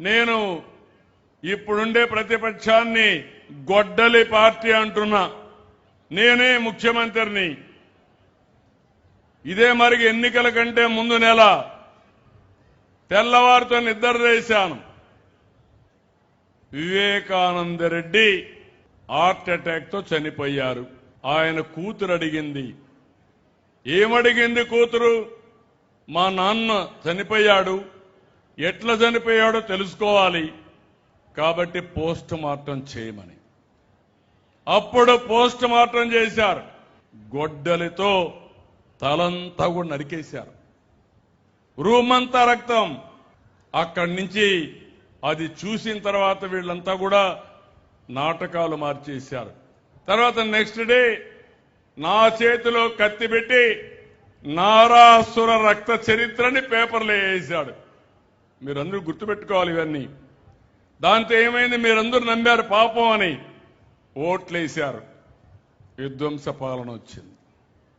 నేను ఇప్పుడుండే ప్రతిపక్షాన్ని గొడ్డలి పార్టీ అంటున్నా. నేనే ముఖ్యమంత్రిని. ఇదే మరి ఎన్నికల కంటే ముందు నెల తెల్లవారితో నిద్ర చేశాను. వివేకానంద రెడ్డి హార్ట్ అటాక్ తో చనిపోయారు. ఆయన కూతురు అడిగింది. ఏమడిగింది కూతురు? మా నాన్న చనిపోయాడు, ఎట్లా చనిపోయాడో తెలుసుకోవాలి కాబట్టి పోస్ట్ మార్టం చేయమని. అప్పుడు పోస్ట్ మార్టం చేశారు. గొడ్డలితో తలంతా కూడా నరికేశారు. రూమ్ అంతా రక్తం. అక్కడి నుంచి అది చూసిన తర్వాత వీళ్ళంతా కూడా నాటకాలు మార్చేశారు. తర్వాత నెక్స్ట్ డే నా చేతిలో కత్తి పెట్టి నారాసుర రక్త చరిత్రని పేపర్లో వేసాడు. మీరందరూ గుర్తుపెట్టుకోవాలి ఇవన్నీ. దాంతో ఏమైంది? మీరందరూ నమ్మారు పాపం అని ఓట్లేశారు. విధ్వంస పాలన వచ్చింది.